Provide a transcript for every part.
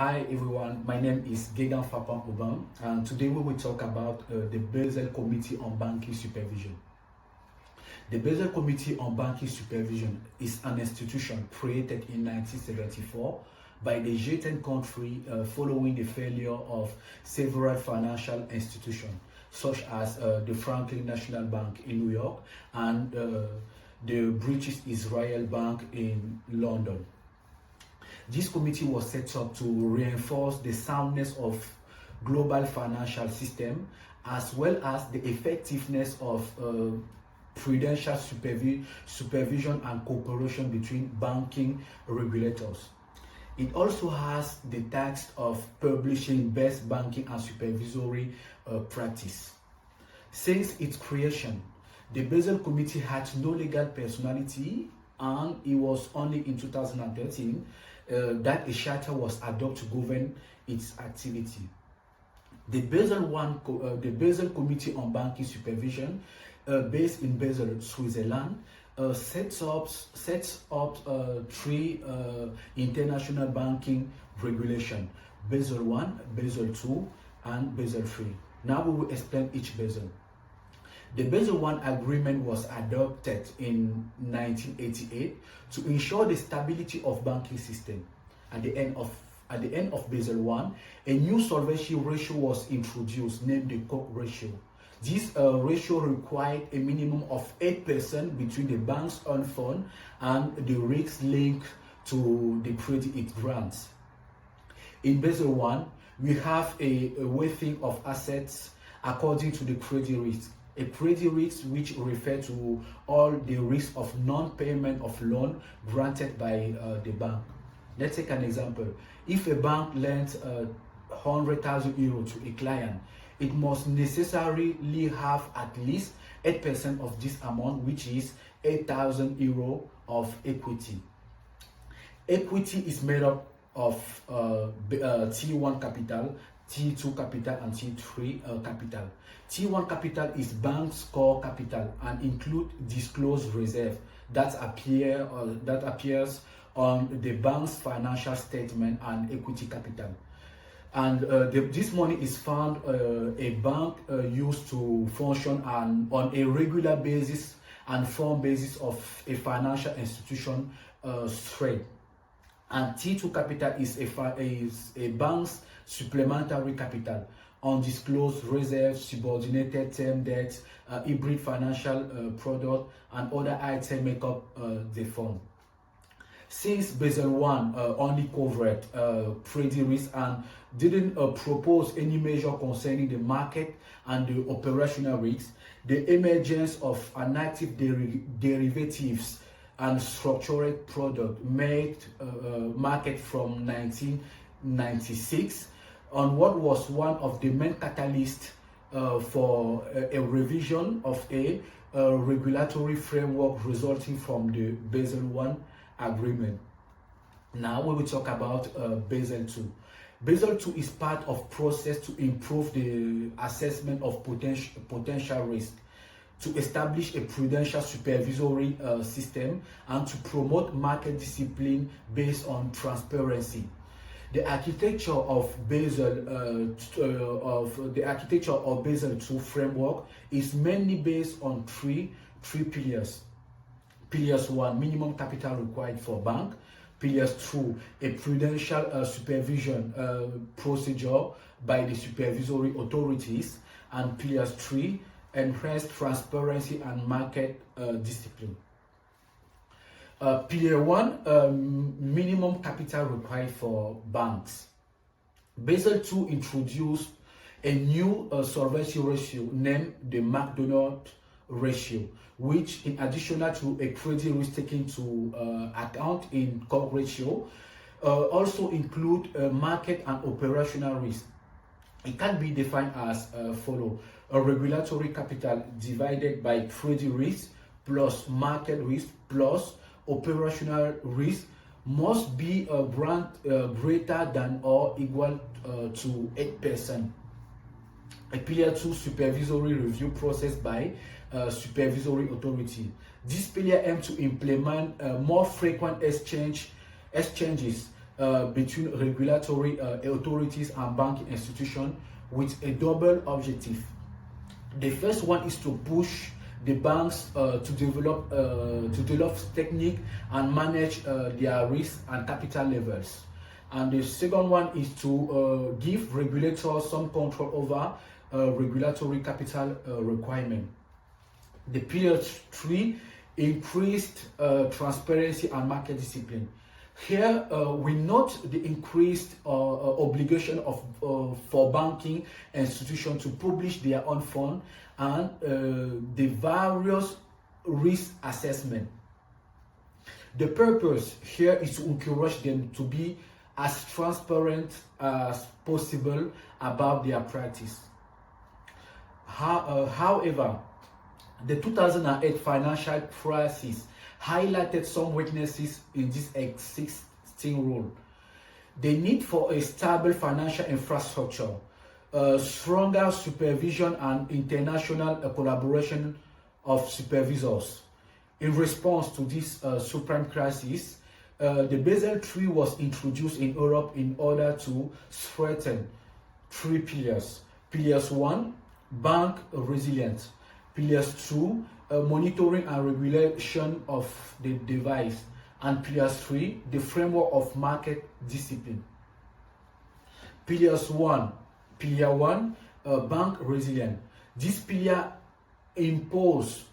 Hi everyone, my name is Gegan Fapan Obam, and today we will talk about the Basel Committee on Banking Supervision. The Basel Committee on Banking Supervision is an institution created in 1974 by the G10 country following the failure of several financial institutions such as the Franklin National Bank in New York and the British Israel Bank in London. This committee was set up to reinforce the soundness of global financial system as well as the effectiveness of prudential supervision and cooperation between banking regulators. It also has the task of publishing best banking and supervisory practice. Since its creation, the Basel Committee had no legal personality, and it was only in 2013 that a charter was adopted to govern its activity. The Basel Committee on Banking Supervision, based in Basel, Switzerland, sets up three international banking regulation: Basel I, Basel II, and Basel III. Now we will explain each Basel. The Basel I agreement was adopted in 1988 to ensure the stability of banking system. At the end of Basel I, a new solvency ratio was introduced named the Koch ratio. This ratio required a minimum of 8% between the bank's own fund and the risk linked to the credit it grants. In Basel I, we have a weighting of assets according to the credit risk. A credit risk which refers to all the risks of non-payment of loan granted by the bank. Let's take an example. If a bank lends 100,000 euros to a client, it must necessarily have at least 8% of this amount, which is 8,000 euros of equity. Equity is made up of T1 capital, T2 capital, and T3 capital. T1 capital is bank's core capital and include disclosed reserve that appears on the bank's financial statement and equity capital. And this money is found a bank used to function on a regular basis and form basis of a financial institution strength. And T2 capital is a bank's supplementary capital, undisclosed reserves, subordinated term debt, hybrid financial product, and other items make up the fund. Since Basel I only covered credit risk and didn't propose any measure concerning the market and the operational risks, the emergence of inactive derivatives and structured product made market from 1996 on what was one of the main catalysts for a revision of a regulatory framework resulting from the Basel I agreement. Now we will talk about Basel II. Basel II is part of process to improve the assessment of potential risk, to establish a prudential supervisory system, and to promote market discipline based on transparency. The architecture of Basel II framework is mainly based on three pillars. Pillars 1, minimum capital required for bank. Pillars 2, a prudential supervision procedure by the supervisory authorities. And Pillars 3, enhanced transparency and market discipline. Pillar 1, minimum capital required for banks. Basel II introduced a new solvency ratio named the McDonald ratio, which, in addition to a credit risk taken to account in Koch ratio, also include market and operational risk. It can be defined as follow: a regulatory capital divided by credit risk plus market risk plus operational risk must be greater than or equal to 8%. A Pillar 2 supervisory review process by supervisory authority. This pillar aims to implement more frequent exchanges between regulatory authorities and banking institutions with a double objective. The first one is to push the banks to develop technique and manage their risk and capital levels. And the second one is to give regulators some control over regulatory capital requirement. The pillar 3, increased transparency and market discipline. Here we note the increased obligation for banking institutions to publish their own fund and the various risk assessment. The purpose here is to encourage them to be as transparent as possible about their practice. However, the 2008 financial crisis highlighted some weaknesses in this existing rule. The need for a stable financial infrastructure, stronger supervision and international collaboration of supervisors. In response to this subprime crisis, the Basel III was introduced in Europe in order to strengthen 3 pillars. Pillars 1, bank resilience. Pillars 2, monitoring and regulation of the device. And Pillars 3, the framework of market discipline. Pillar 1, bank resilience. This pillar impose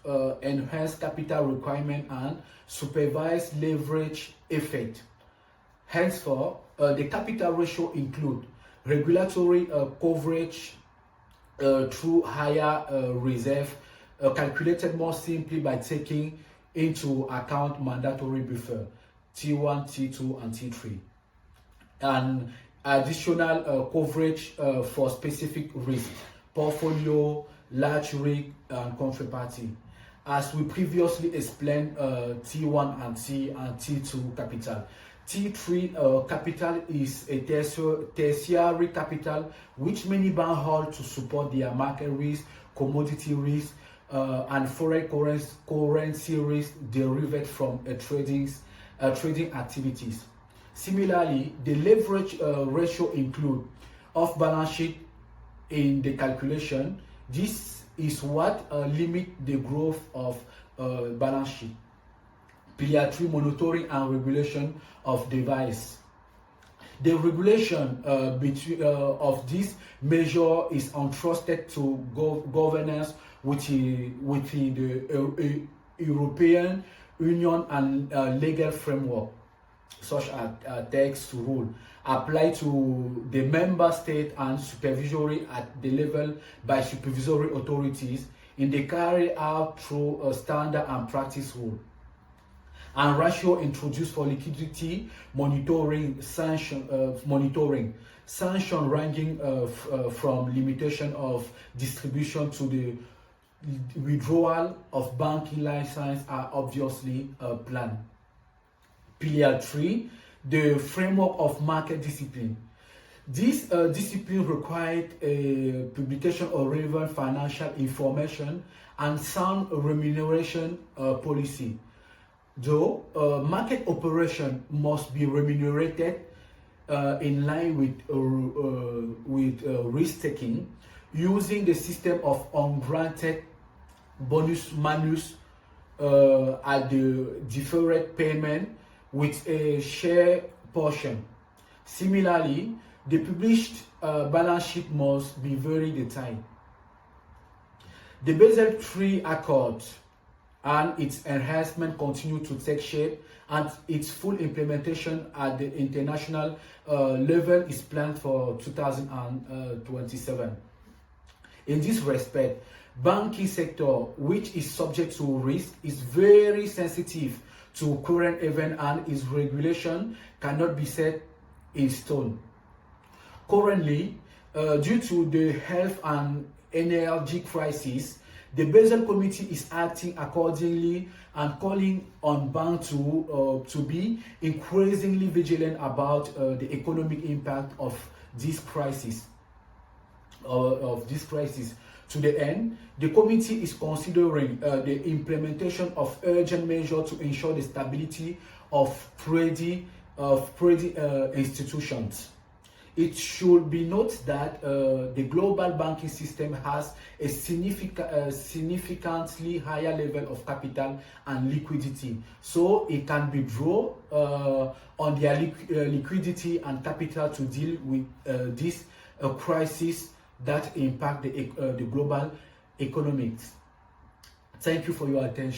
enhanced capital requirement and supervised leverage effect. Henceforth, the capital ratio include regulatory coverage through higher reserve, calculated more simply by taking into account mandatory buffer T1, T2, and T3, and additional coverage for specific risk, portfolio, large risk, and counterparty. As we previously explained, T1 and T2 capital. T3 capital is a tertiary capital which many banks hold to support their market risk, commodity risk, and foreign currency risk derived from trading activities. Similarly, the leverage ratio include off-balance sheet in the calculation. This is what limit the growth of balance sheet. Pillar 3, monitoring and regulation of device. The regulation of this measure is entrusted to governance within the European Union and legal framework, such as text rule, apply to the member state and supervisory at the level by supervisory authorities in the carry out through a standard and practice rule. And ratio introduced for liquidity monitoring, sanction ranging from limitation of distribution to the withdrawal of banking license are obviously planned. Pillar 3, the framework of market discipline. This discipline required a publication of relevant financial information and sound remuneration policy. Though market operation must be remunerated in line with risk taking, using the system of ungranted bonus malus at the deferred payment with a share portion. Similarly, the published balance sheet must be very detailed. The Basel III Accord and its enhancement continue to take shape, and its full implementation at the international level is planned for 2027. In this respect, banking sector, which is subject to risk, is very sensitive to current event, and its regulation cannot be set in stone. Currently, due to the health and energy crisis, the Basel Committee is acting accordingly and calling on banks to be increasingly vigilant about the economic impact of this crisis. To the end, the committee is considering the implementation of urgent measures to ensure the stability of trading of credit institutions. It should be noted that the global banking system has a significantly higher level of capital and liquidity, so it can be drawn on their liquidity and capital to deal with this crisis that impact the global economics. Thank you for your attention.